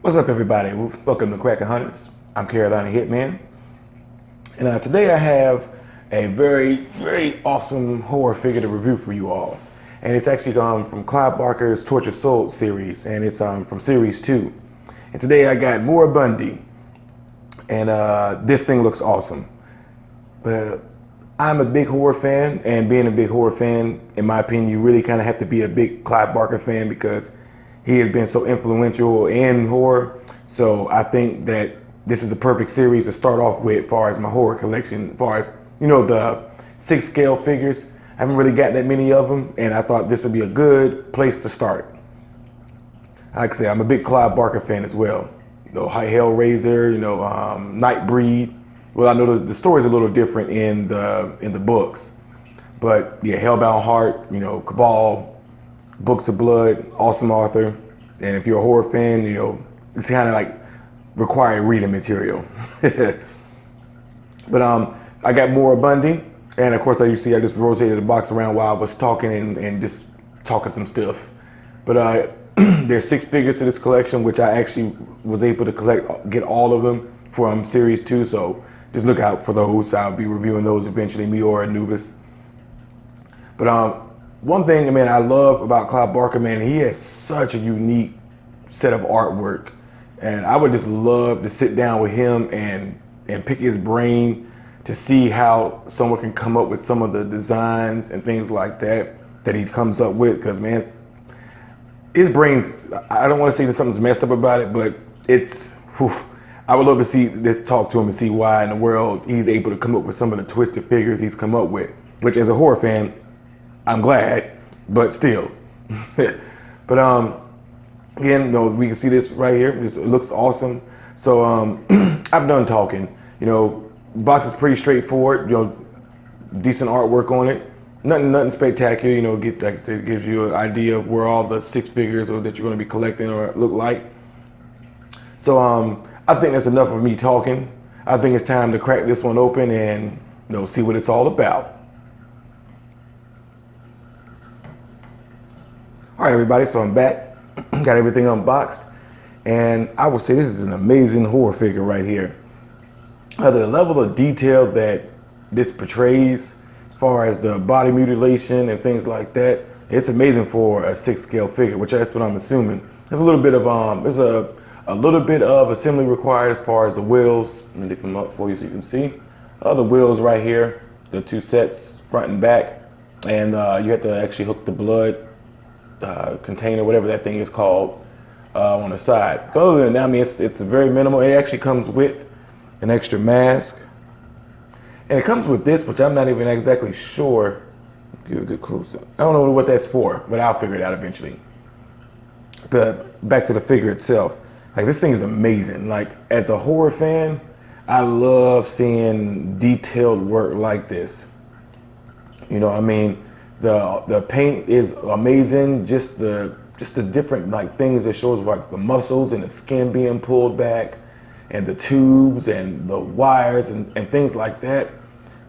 What's up, everybody? Welcome to Cracker Hunters. I'm Carolina Hitman, and today I have a very awesome horror figure to review for you all. And it's actually from Clive Barker's Tortured Souls series, and it's from series 2. And today I got Moribundi, and this thing looks awesome. But I'm a big horror fan, and being a big horror fan, in my opinion, you really kind of have to be a big Clive Barker fan because he has been so influential in horror. So I think that this is the perfect series to start off with as far as my horror collection, as far as, the 6 scale figures. I haven't really got that many of them, and I thought this would be a good place to start. Like I say, I'm a big Clive Barker fan as well. Hellraiser, Nightbreed. Well, I know the story's a little different in the books, but yeah, Hellbound Heart, Cabal, Books of Blood, awesome author. And if you're a horror fan, it's kind of like required reading material. But I got Moribundi, and of course, I just rotated the box around while I was talking and just talking some stuff. But there's 6 figures to this collection, which I actually was able to get all of them from series 2. So just look out for those. I'll be reviewing those eventually, me or Anubis. But one thing, I love about Clive Barker, he has such a unique set of artwork. And I would just love to sit down with him and pick his brain to see how someone can come up with some of the designs and things like that he comes up with. Because, his brain's, I don't want to say that something's messed up about it, but I would love to talk to him and see why in the world he's able to come up with some of the twisted figures he's come up with. Which, as a horror fan, I'm glad, but still. But again, we can see this right here. It looks awesome. So I'm done talking. Box is pretty straightforward. Decent artwork on it. Nothing spectacular. Like I said, it gives you an idea of where all the 6 figures that you're going to be collecting or look like. So I think that's enough of me talking. I think it's time to crack this one open and see what it's all about. All right, everybody, so I'm back. Got everything unboxed, and I would say this is an amazing horror figure right here. The level of detail that this portrays, as far as the body mutilation and things like that, it's amazing for a 6 scale figure, which that's what I'm assuming. There's a little bit of there's a little bit of assembly required as far as the wheels. Let me lift them up for you so you can see. The wheels right here, the 2 sets, front and back, and you have to actually hook the blood container, whatever that thing is called, on the side. But other than that, it's very minimal. It actually comes with an extra mask, and it comes with this, which I'm not even exactly sure. Give a good close up. I don't know what that's for, but I'll figure it out eventually. But back to the figure itself. This thing is amazing. As a horror fan, I love seeing detailed work like this. The paint is amazing. Just the different things that shows the muscles and the skin being pulled back, and the tubes and the wires and things like that.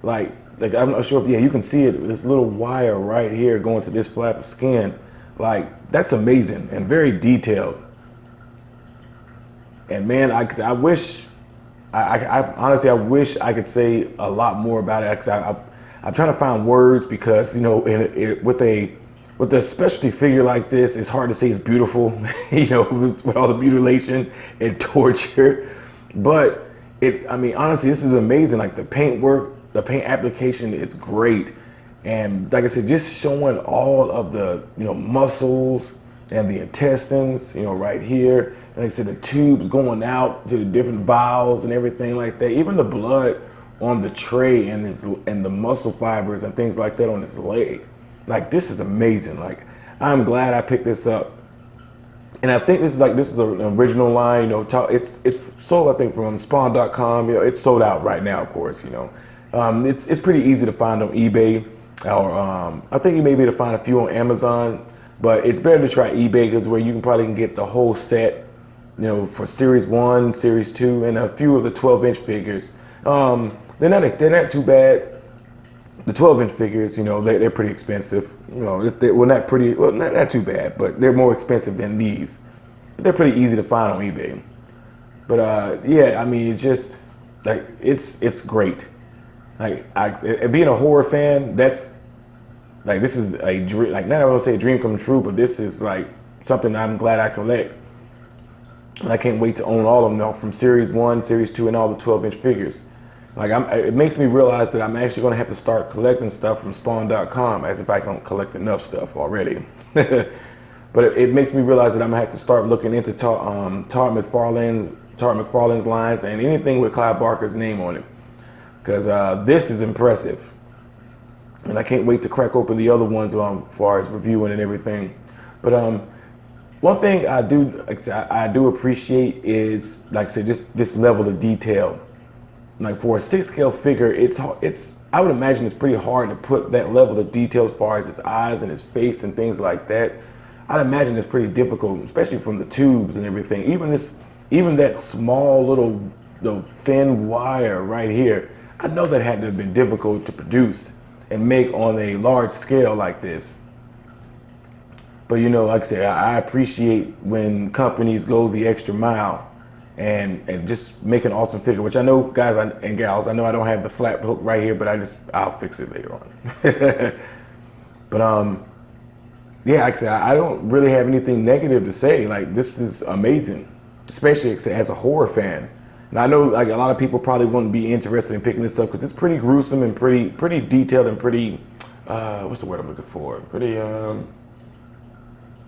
I'm not sure if you can see it. This little wire right here going to this flap of skin. That's amazing and very detailed. And man, I wish, I honestly wish I could say a lot more about it. I'm trying to find words because with a specialty figure like this, it's hard to say it's beautiful, with all the mutilation and torture. But honestly, this is amazing. The paint work, the paint application is great, and like I said, just showing all of the muscles and the intestines, right here. And like I said, the tubes going out to the different valves and everything like that. Even the blood on the tray and the muscle fibers and things like that on his leg. This is amazing. I'm glad I picked this up. And I think this is an original line. It's sold, I think, from Spawn.com. It's sold out right now, of course. It's pretty easy to find on eBay, or I think you may be able to find a few on Amazon. But it's better to try eBay, because where you can probably get the whole set, for Series 1, Series 2, and a few of the 12-inch figures. They're not too bad. The 12-inch figures, they're pretty expensive. Not too bad, but they're more expensive than these. they're pretty easy to find on eBay. But yeah, I mean, it's just like it's great. Being a horror fan, that's like, this is a dream. Like, not I want to say a dream come true, but this is like something I'm glad I collect, and I can't wait to own all of them now, from Series 1, Series 2, and all the 12-inch figures. Like, it makes me realize that I'm actually going to have to start collecting stuff from Spawn.com, as if I don't collect enough stuff already. But it makes me realize that I'm going to have to start looking into Todd McFarlane's lines and anything with Clive Barker's name on it, because this is impressive. And I can't wait to crack open the other ones as far as reviewing and everything. But one thing I do appreciate is, like I said, just this level of detail. Like, for a 6-scale figure, I would imagine it's pretty hard to put that level of detail as far as his eyes and his face and things like that. I'd imagine it's pretty difficult, especially from the tubes and everything. Even that small little thin wire right here, I know that had to have been difficult to produce and make on a large scale like this. But you know, like I said, I appreciate when companies go the extra mile and just make an awesome figure, which I know, guys and gals, I know I don't have the flap hook right here, but I'll fix it later on. But yeah, like I said, I don't really have anything negative to say. Like, this is amazing, especially as a horror fan. And I know, like, a lot of people probably wouldn't be interested in picking this up because it's pretty gruesome and pretty detailed and pretty, what's the word I'm looking for? Pretty, I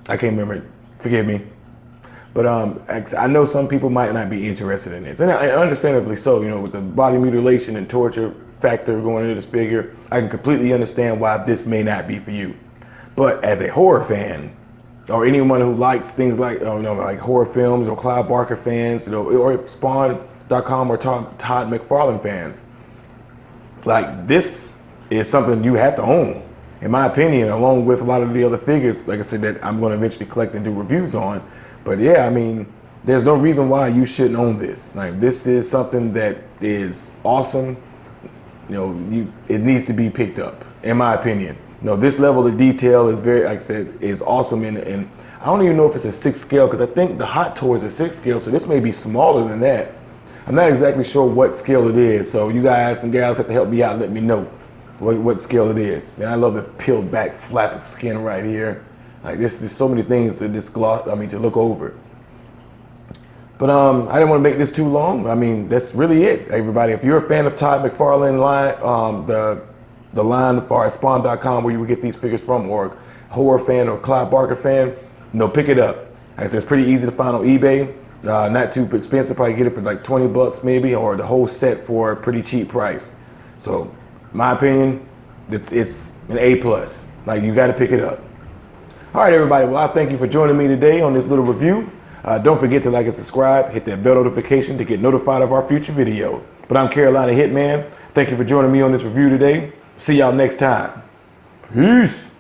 can't remember it. Forgive me. But I know some people might not be interested in this, and understandably so. You know, with the body mutilation and torture factor going into this figure, I can completely understand why this may not be for you. But as a horror fan, or anyone who likes things like, like horror films, or Clive Barker fans, or Spawn.com or Todd McFarlane fans, like, this is something you have to own, in my opinion, along with a lot of the other figures, like I said, that I'm going to eventually collect and do reviews on. But yeah, I mean, there's no reason why you shouldn't own this. Like, this is something that is awesome. You know, it needs to be picked up, in my opinion. You know, this level of detail is very, like I said, is awesome. And I don't even know if it's a 6 scale, because I think the Hot Toys are 6 scale, so this may be smaller than that. I'm not exactly sure what scale it is, so you guys and gals have to help me out and let me know what scale it is. And I love the peeled back flap of skin right here. Like, there's so many things to to look over. But I didn't want to make this too long. I mean, that's really it, everybody. If you're a fan of Todd McFarlane line, the line as far as Spawn.com, where you would get these figures from, or horror fan or Clive Barker fan, pick it up. Like I said, it's pretty easy to find on eBay. Not too expensive. Probably get it for like 20 bucks maybe, or the whole set for a pretty cheap price. So, my opinion, it's an A+. Like, you got to pick it up. All right, everybody. Well, I thank you for joining me today on this little review. Don't forget to like and subscribe. Hit that bell notification to get notified of our future video. But I'm Carolina Hitman. Thank you for joining me on this review today. See y'all next time. Peace.